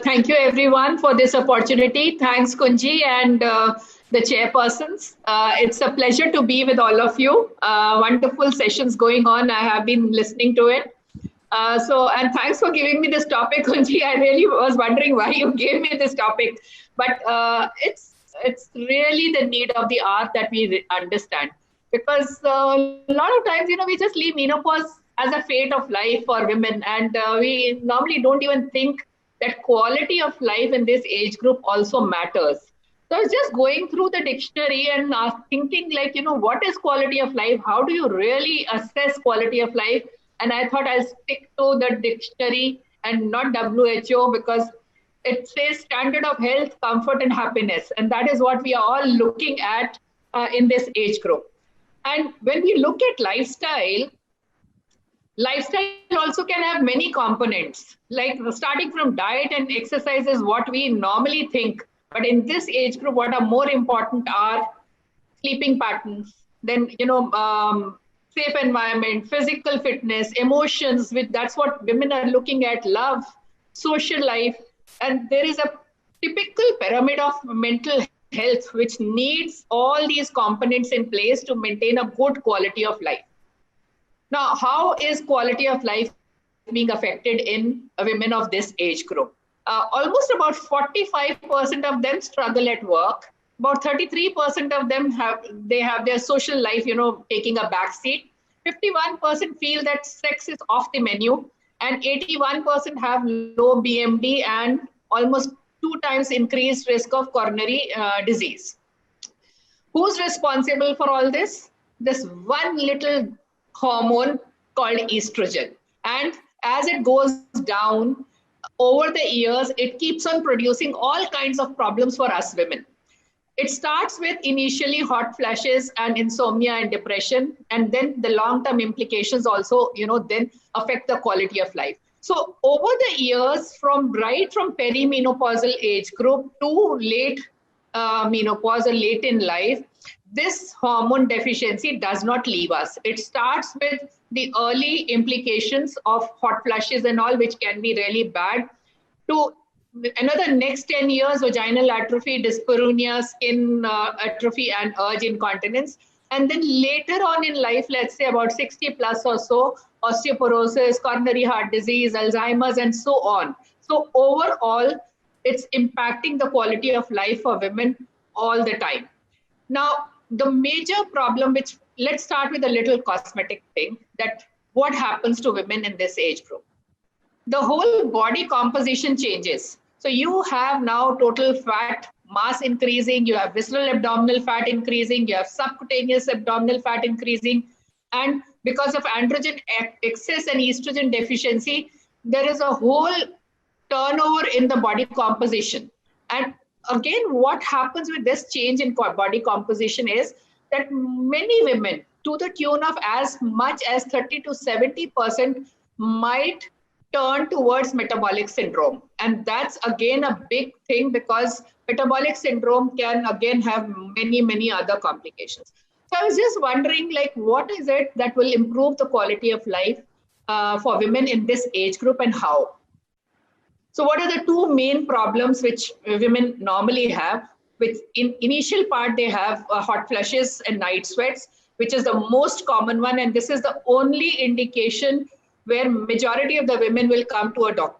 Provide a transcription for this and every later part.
Thank you everyone for this opportunity. Thanks Kunji and the chairpersons. It's a pleasure to be with all of you. Wonderful sessions going on. I have been listening to it. And thanks for giving me this topic, Kunji. I really was wondering why you gave me this topic, but it's really the need of the hour that we understand, because a lot of times, we just leave menopause as a fate of life for women, and we normally don't even think that quality of life in this age group also matters. So I was just going through the dictionary and thinking like, what is quality of life? How do you really assess quality of life? And I thought I'll stick to the dictionary and not WHO, because it says standard of health, comfort, and happiness. And that is what we are all looking at in this age group. And when we look at lifestyle also can have many components, like starting from diet and exercise is what we normally think. But in this age group, what are more important are sleeping patterns, then, safe environment, physical fitness, emotions, that's what women are looking at, love, social life. And there is a typical pyramid of mental health, which needs all these components in place to maintain a good quality of life. Now, how is quality of life being affected in women of this age group? Almost about 45% of them struggle at work. About 33% of them have their social life, taking a backseat. 51% feel that sex is off the menu, and 81% have low BMD and almost 2 times increased risk of coronary disease. Who's responsible for all this? This one little hormone called estrogen. And as it goes down over the years, it keeps on producing all kinds of problems for us women. It starts with initially hot flashes and insomnia and depression, and then the long-term implications also, then affect the quality of life. So over the years, right from perimenopausal age group to late menopause or late in life, this hormone deficiency does not leave us. It starts with the early implications of hot flushes and all, which can be really bad, to another next 10 years, vaginal atrophy, dyspareunia, skin atrophy, and urge incontinence. And then later on in life, let's say about 60 plus or so, osteoporosis, coronary heart disease, Alzheimer's, and so on. So overall, it's impacting the quality of life for women all the time. Now, the major problem, let's start with a little cosmetic thing, that what happens to women in this age group. The whole body composition changes. So you have now total fat mass increasing, you have visceral abdominal fat increasing, you have subcutaneous abdominal fat increasing. And because of androgen excess and estrogen deficiency, there is a whole turnover in the body composition. And again, what happens with this change in body composition is that many women, to the tune of as much as 30 to 70%, might turn towards metabolic syndrome. And that's again a big thing, because metabolic syndrome can again have many, many other complications. So I was just wondering, what is it that will improve the quality of life for women in this age group, and how? So what are the 2 main problems which women normally have? Which in initial part, they have hot flushes and night sweats, which is the most common one. And this is the only indication where majority of the women will come to a doctor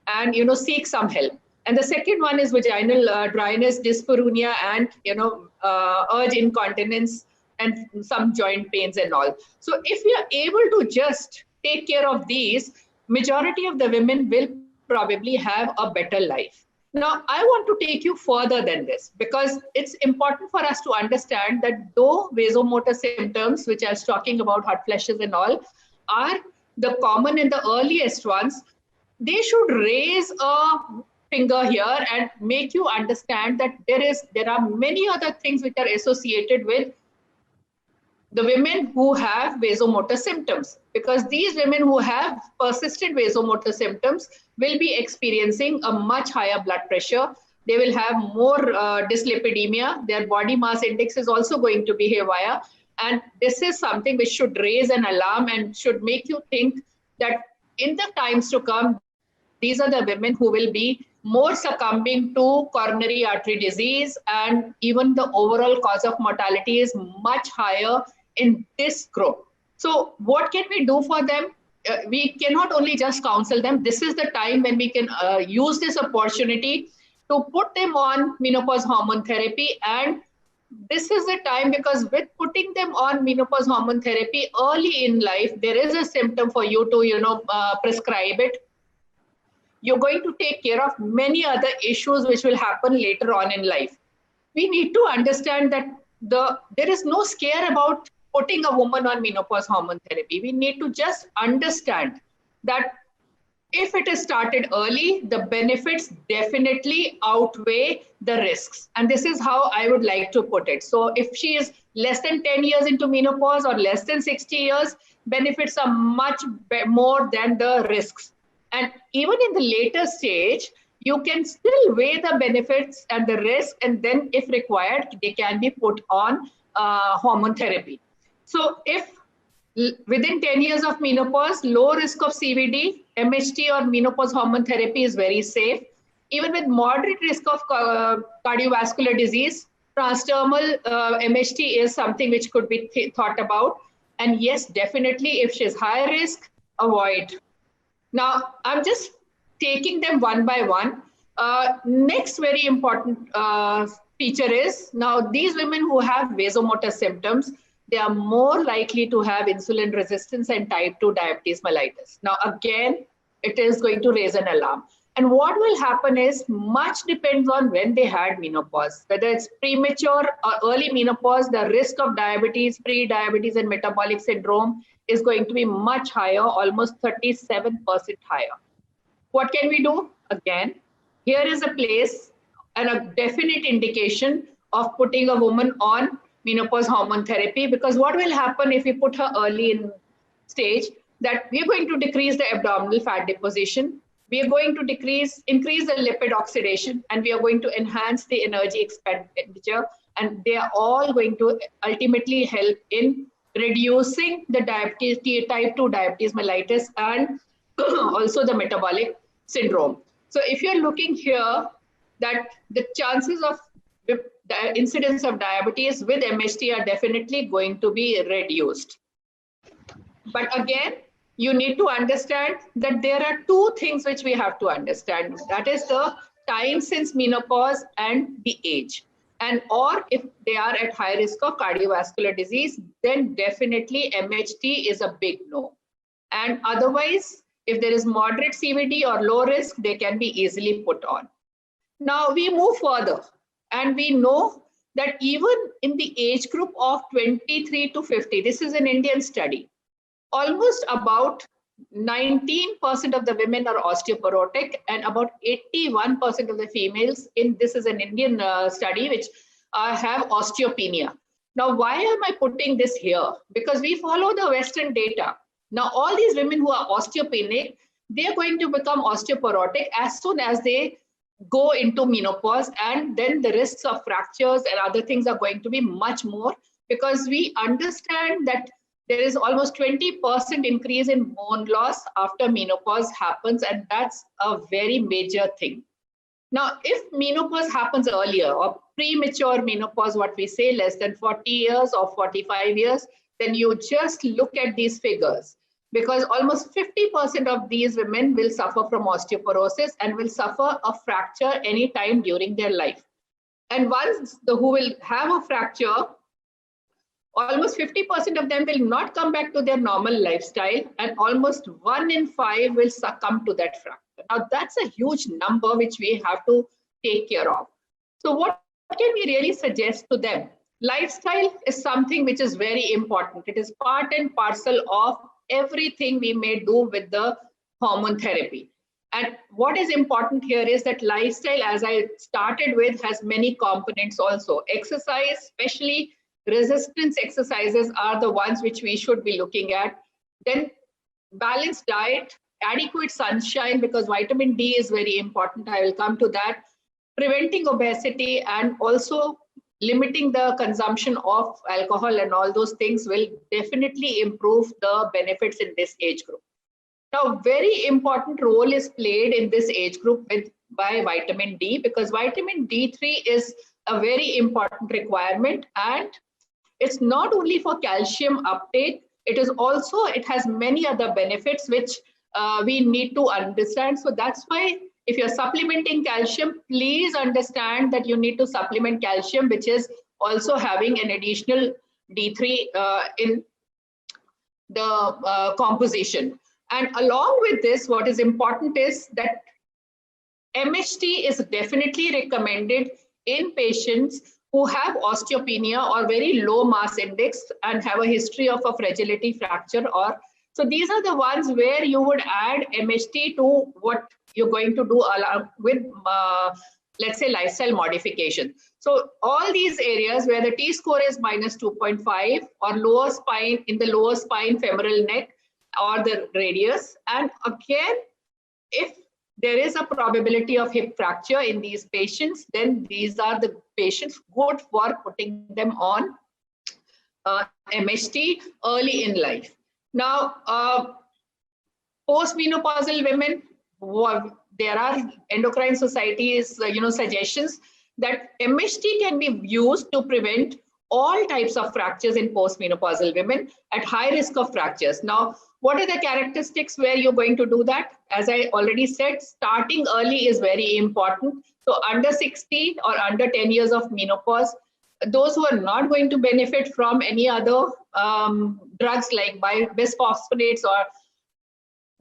and, seek some help. And the second one is vaginal dryness, dyspareunia, and, urge incontinence and some joint pains and all. So if we are able to just take care of these, majority of the women will probably have a better life. Now, I want to take you further than this, because it's important for us to understand that though vasomotor symptoms, which I was talking about, hot flashes and all, are the common and the earliest ones, they should raise a finger here and make you understand that there are many other things which are associated with the women who have vasomotor symptoms, because these women who have persistent vasomotor symptoms will be experiencing a much higher blood pressure. They will have more dyslipidemia. Their body mass index is also going to be haywire. And this is something which should raise an alarm and should make you think that in the times to come, these are the women who will be more succumbing to coronary artery disease, and even the overall cause of mortality is much higher in this group. So what can we do for them? We cannot only just counsel them. This is the time when we can use this opportunity to put them on menopause hormone therapy. And this is the time, because with putting them on menopause hormone therapy early in life, there is a symptom for you to, prescribe it. You're going to take care of many other issues which will happen later on in life. We need to understand that there is no scare about putting a woman on menopause hormone therapy. We need to just understand that if it is started early, the benefits definitely outweigh the risks. And this is how I would like to put it. So if she is less than 10 years into menopause or less than 60 years, benefits are much more than the risks. And even in the later stage, you can still weigh the benefits and the risk, and then if required, they can be put on hormone therapy. So if within 10 years of menopause, low risk of CVD, MHT or menopause hormone therapy is very safe. Even with moderate risk of cardiovascular disease, transdermal MHT is something which could be thought about. And yes, definitely, if she's high risk, avoid. Now, I'm just taking them one by one. Next very important feature is, now these women who have vasomotor symptoms, they are more likely to have insulin resistance and type 2 diabetes mellitus. Now, again, it is going to raise an alarm. And what will happen is, much depends on when they had menopause. Whether it's premature or early menopause, the risk of diabetes, pre-diabetes and metabolic syndrome is going to be much higher, almost 37% higher. What can we do? Again, here is a place and a definite indication of putting a woman on menopause hormone therapy, because what will happen if we put her early in stage, that we are going to decrease the abdominal fat deposition, we are going to increase the lipid oxidation, and we are going to enhance the energy expenditure, and they are all going to ultimately help in reducing the diabetes, type 2 diabetes mellitus, and also the metabolic syndrome. So if you're looking here, that the chances of the incidence of diabetes with MHT are definitely going to be reduced. But again, you need to understand that there are two things which we have to understand. That is the time since menopause and the age. And or if they are at high risk of cardiovascular disease, then definitely MHT is a big no. And otherwise, if there is moderate CVD or low risk, they can be easily put on. Now we move further, and we know that even in the age group of 23 to 50, this is an Indian study, almost about 19% of the women are osteoporotic, and about 81% of the females this is an Indian study, which have osteopenia. Now, why am I putting this here? Because we follow the Western data. Now, all these women who are osteopenic, they are going to become osteoporotic as soon as they go into menopause, and then the risks of fractures and other things are going to be much more, because we understand that there is almost 20% increase in bone loss after menopause happens, and that's a very major thing. Now, if menopause happens earlier, or premature menopause, what we say, less than 40 years or 45 years, then you just look at these figures, because almost 50% of these women will suffer from osteoporosis and will suffer a fracture anytime during their life. And once who will have a fracture, almost 50% of them will not come back to their normal lifestyle, and almost 1 in 5 will succumb to that fracture. Now, that's a huge number which we have to take care of. So what can we really suggest to them? Lifestyle is something which is very important. It is part and parcel of everything we may do with the hormone therapy. And what is important here is that lifestyle, as I started with, has many components also. Exercise, especially resistance exercises, are the ones which we should be looking at. Then balanced diet, adequate sunshine, because vitamin D is very important. I will come to that. Preventing obesity, and also limiting the consumption of alcohol, and all those things will definitely improve the benefits in this age group. Now, very important role is played in this age group with by vitamin D, because vitamin D3 is a very important requirement, and it's not only for calcium uptake, it is also, it has many other benefits which we need to understand. So that's why if you're supplementing calcium, please understand that you need to supplement calcium, which is also having an additional D3 in the composition. And along with this, what is important is that MHT is definitely recommended in patients who have osteopenia or very low mass index and have a history of a fragility fracture. Or so these are the ones where you would add MHT to what you're going to do along with let's say lifestyle modification. So all these areas where the T-score is minus 2.5 or lower spine, in the lower spine, femoral neck or the radius, and again, if there is a probability of hip fracture in these patients, then these are the patients good for putting them on MHT early in life. Now, postmenopausal women, there are endocrine societies, suggestions that MHT can be used to prevent all types of fractures in postmenopausal women at high risk of fractures. Now, what are the characteristics where you're going to do that? As I already said, starting early is very important. So under 60 or under 10 years of menopause, those who are not going to benefit from any other drugs like bisphosphonates, or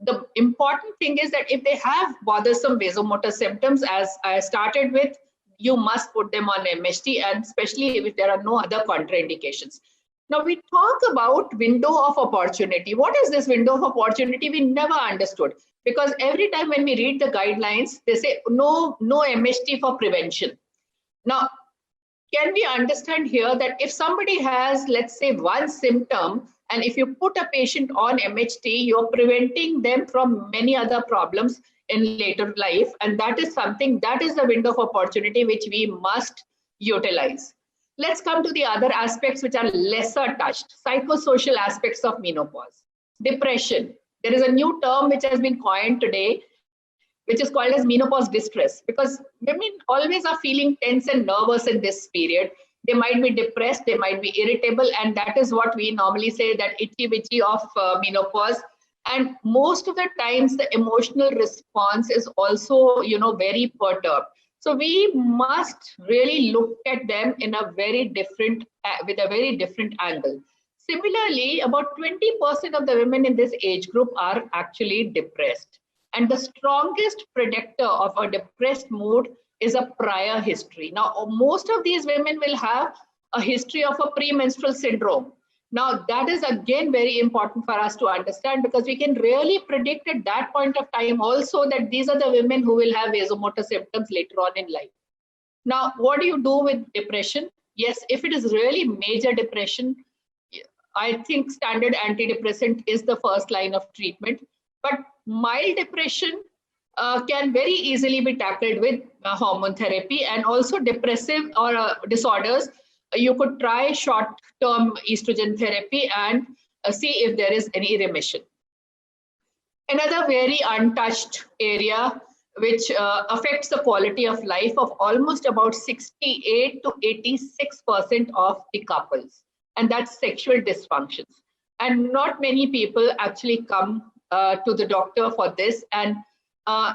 the important thing is that if they have bothersome vasomotor symptoms, as I started with, you must put them on MHT, and especially if there are no other contraindications. Now we talk about window of opportunity. What is this window of opportunity? We never understood, because every time when we read the guidelines, they say no MHT for prevention. Now, can we understand here that if somebody has, let's say, one symptom, and if you put a patient on MHT, you're preventing them from many other problems in later life, and that is something, that is the window of opportunity which we must utilize. Let's come to the other aspects which are lesser touched, psychosocial aspects of menopause. Depression. There is a new term which has been coined today, which is called as menopause distress, because women always are feeling tense and nervous in this period. They might be depressed, they might be irritable, and that is what we normally say, that itchy bitchy of menopause. And most of the times the emotional response is also, very perturbed. So we must really look at them in a very different, with a very different angle. Similarly, about 20% of the women in this age group are actually depressed. And the strongest predictor of a depressed mood is a prior history. Now, most of these women will have a history of a premenstrual syndrome. Now, that is again very important for us to understand, because we can really predict at that point of time also that these are the women who will have vasomotor symptoms later on in life. Now, what do you do with depression? Yes, if it is really major depression, I think standard antidepressant is the first line of treatment. But mild depression can very easily be tackled with hormone therapy, and also depressive or disorders. You could try short-term estrogen therapy and see if there is any remission. Another very untouched area which affects the quality of life of almost about 68 to 86% of the couples, and that's sexual dysfunctions. And not many people actually come to the doctor for this, and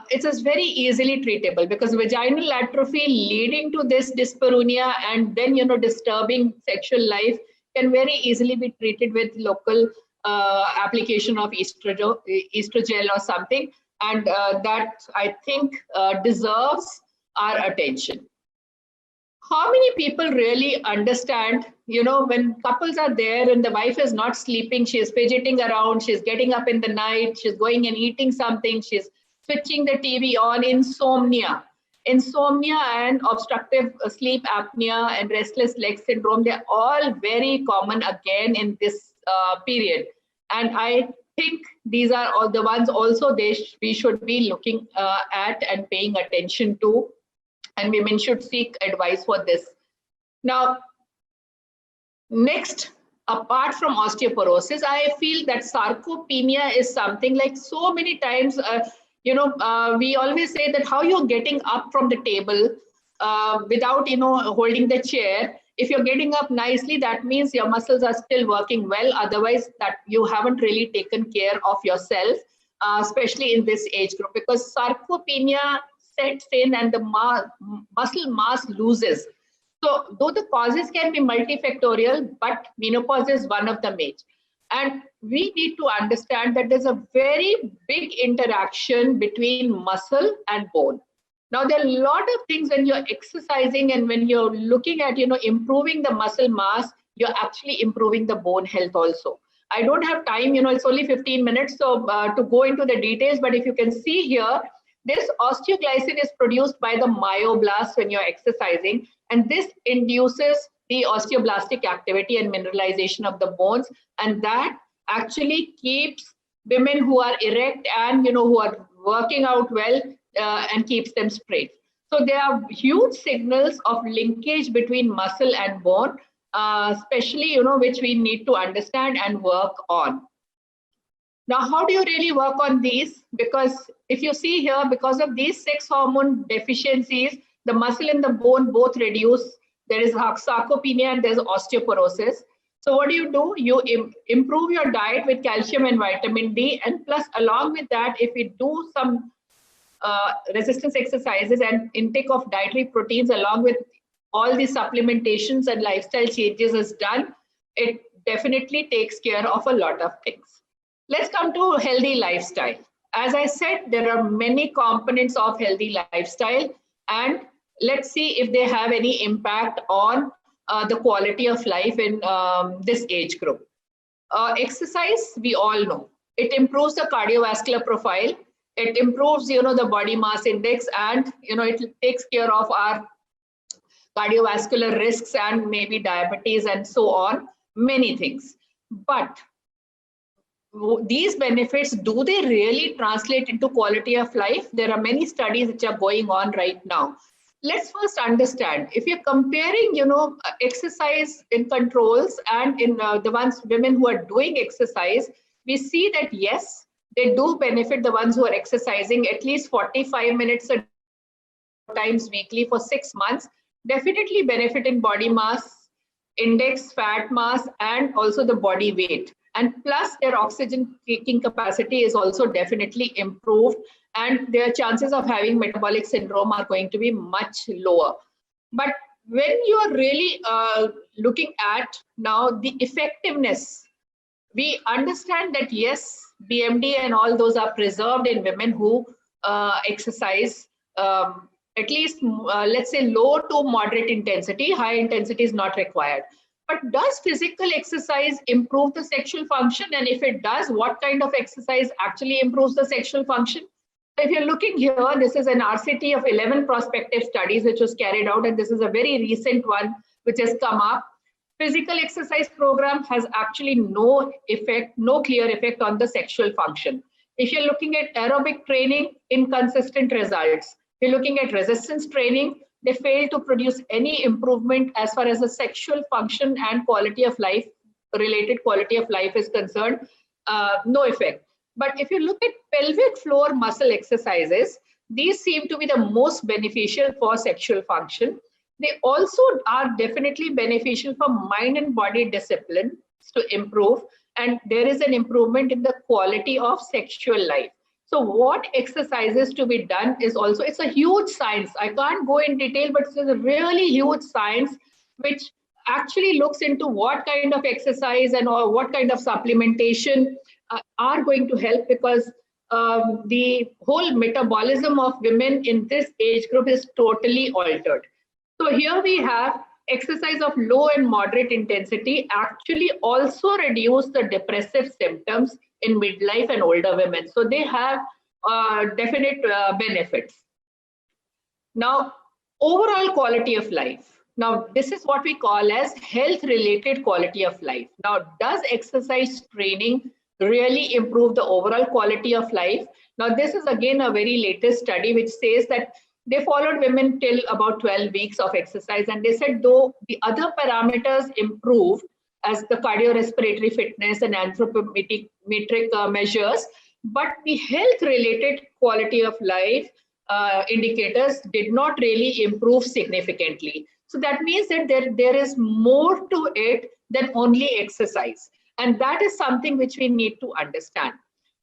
it is very easily treatable, because vaginal atrophy leading to this dyspareunia and then disturbing sexual life can very easily be treated with local application of estrogel or something, and that I think deserves our attention. How many people really understand, when couples are there and the wife is not sleeping, she's fidgeting around, she's getting up in the night, she's going and eating something, she's switching the TV on, insomnia and obstructive sleep apnea and restless leg syndrome, they're all very common again in this period. And I think these are all the ones also we should be looking at and paying attention to, and women should seek advice for this. Now, next, apart from osteoporosis, I feel that sarcopenia is something like so many times We always say that how you're getting up from the table without, holding the chair. If you're getting up nicely, that means your muscles are still working well. Otherwise, that you haven't really taken care of yourself, especially in this age group, because sarcopenia sets in and the muscle mass loses. So though the causes can be multifactorial, but menopause is one of the major. And we need to understand that there's a very big interaction between muscle and bone. Now, there are a lot of things when you're exercising and when you're looking at, improving the muscle mass, you're actually improving the bone health also. I don't have time, it's only 15 minutes so to go into the details, but if you can see here, this osteoglycin is produced by the myoblasts when you're exercising, and this induces the osteoblastic activity and mineralization of the bones, and that actually keeps women who are erect and who are working out well and keeps them straight. So there are huge signals of linkage between muscle and bone, especially which we need to understand and work on. Now, how do you really work on these? Because if you see here, because of these 6 hormone deficiencies, the muscle and the bone both reduce. There is sarcopenia and there's osteoporosis. So what do? You improve your diet with calcium and vitamin D, and plus along with that, if we do some resistance exercises and intake of dietary proteins along with all the supplementations and lifestyle changes is done, it definitely takes care of a lot of things. Let's come to healthy lifestyle. As I said, there are many components of healthy lifestyle, and let's see if they have any impact on the quality of life in this age group. Exercise, we all know, it improves the cardiovascular profile. It improves, the body mass index, and, it takes care of our cardiovascular risks and maybe diabetes and so on, many things. But these benefits, do they really translate into quality of life? There are many studies which are going on right now. Let's first understand, if you're comparing, exercise in controls and in the women who are doing exercise, we see that yes, they do benefit, the ones who are exercising at least 45 minutes a times weekly for 6 months, definitely benefit in body mass index, fat mass, and also the body weight. And plus their oxygen taking capacity is also definitely improved, and their chances of having metabolic syndrome are going to be much lower. But when you are really looking at now the effectiveness, we understand that yes, BMD and all those are preserved in women who exercise at least, let's say, low to moderate intensity. High intensity is not required. But does physical exercise improve the sexual function? And if it does, what kind of exercise actually improves the sexual function? If you're looking here, this is an RCT of 11 prospective studies which was carried out, and this is a very recent one which has come up. Physical exercise program has actually no effect, no clear effect on the sexual function. If you're looking at aerobic training, inconsistent results. If you're looking at resistance training, they fail to produce any improvement as far as the sexual function and quality of life, related quality of life is concerned, no effect. But if you look at pelvic floor muscle exercises, these seem to be the most beneficial for sexual function. They also are definitely beneficial for mind and body discipline to improve, and there is an improvement in the quality of sexual life. So what exercises to be done is also, it's a huge science. I can't go in detail, but it's a really huge science which actually looks into what kind of exercise and or what kind of supplementation are going to help, because the whole metabolism of women in this age group is totally altered. So here we have exercise of low and moderate intensity actually also reduce the depressive symptoms in midlife and older women. So they have definite benefits. Now, overall quality of life. Now, this is what we call as health-related quality of life. Now, does exercise training really improve the overall quality of life? Now, this is again a very latest study which says that they followed women till about 12 weeks of exercise, and they said though the other parameters improved as the cardiorespiratory fitness and anthropometric measures, but the health related quality of life indicators did not really improve significantly. So that means that there is more to it than only exercise. And that is something which we need to understand.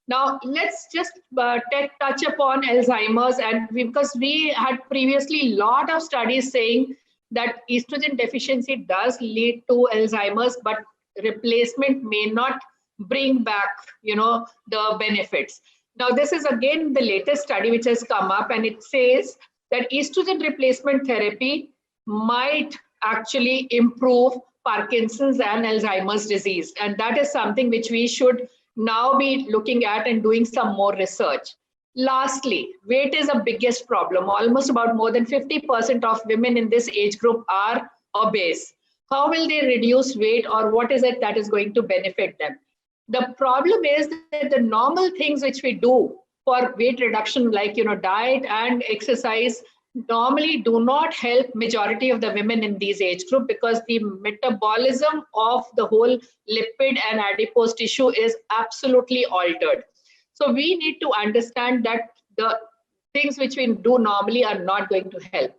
Now, let's just touch upon Alzheimer's, and because we had previously a lot of studies saying that estrogen deficiency does lead to Alzheimer's, but replacement may not bring back, the benefits. Now, this is again the latest study which has come up, and it says that estrogen replacement therapy might actually improve Parkinson's and Alzheimer's disease. And that is something which we should now be looking at and doing some more research. Lastly, weight is the biggest problem. Almost about more than 50% of women in this age group are obese. How will they reduce weight, or what is it that is going to benefit them? The problem is that the normal things which we do for weight reduction, like diet and exercise, normally do not help majority of the women in these age group, because the metabolism of the whole lipid and adipose tissue is absolutely altered. So we need to understand that the things which we do normally are not going to help.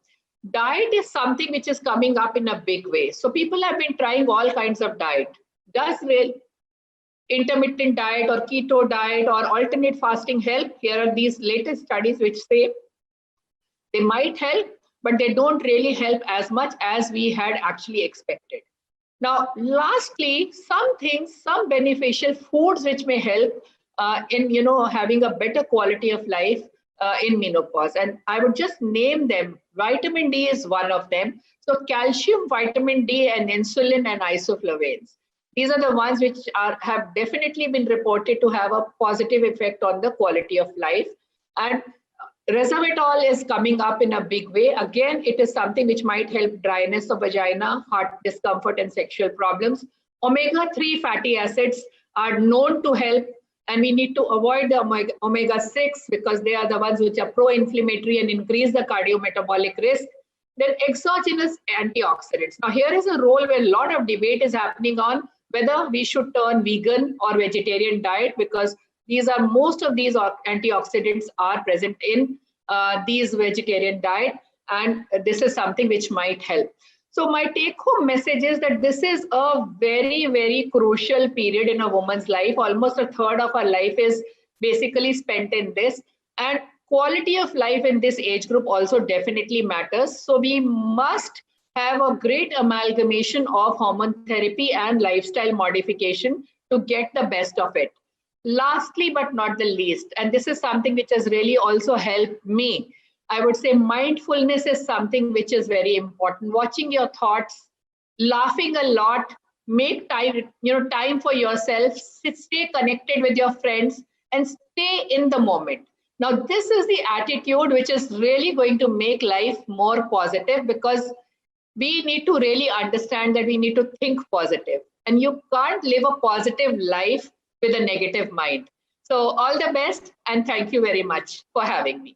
Diet is something which is coming up in a big way. So people have been trying all kinds of diet. Does intermittent diet or keto diet or alternate fasting help? Here are these latest studies which say they might help, but they don't really help as much as we had actually expected. Now, lastly, some beneficial foods which may help in having a better quality of life in menopause, and I would just name them. Vitamin D is one of them. So calcium, vitamin D, and insulin and isoflavones. These are the ones which have definitely been reported to have a positive effect on the quality of life. And resveratrol is coming up in a big way. Again, it is something which might help dryness of vagina, heart discomfort, and sexual problems. Omega-3 fatty acids are known to help, and we need to avoid the omega-6 because they are the ones which are pro-inflammatory and increase the cardiometabolic risk. Then exogenous antioxidants. Now here is a role where a lot of debate is happening on whether we should turn vegan or vegetarian diet, because most of these antioxidants are present in these vegetarian diet, and this is something which might help. So my take-home message is that this is a very, very crucial period in a woman's life. Almost a third of her life is basically spent in this, and quality of life in this age group also definitely matters. So we must have a great amalgamation of hormone therapy and lifestyle modification to get the best of it. Lastly, but not the least, and this is something which has really also helped me, I would say mindfulness is something which is very important. Watching your thoughts, laughing a lot, make time, time for yourself, stay connected with your friends, and stay in the moment. Now, this is the attitude which is really going to make life more positive, because we need to really understand that we need to think positive, and you can't live a positive life with a negative mind. So all the best, and thank you very much for having me.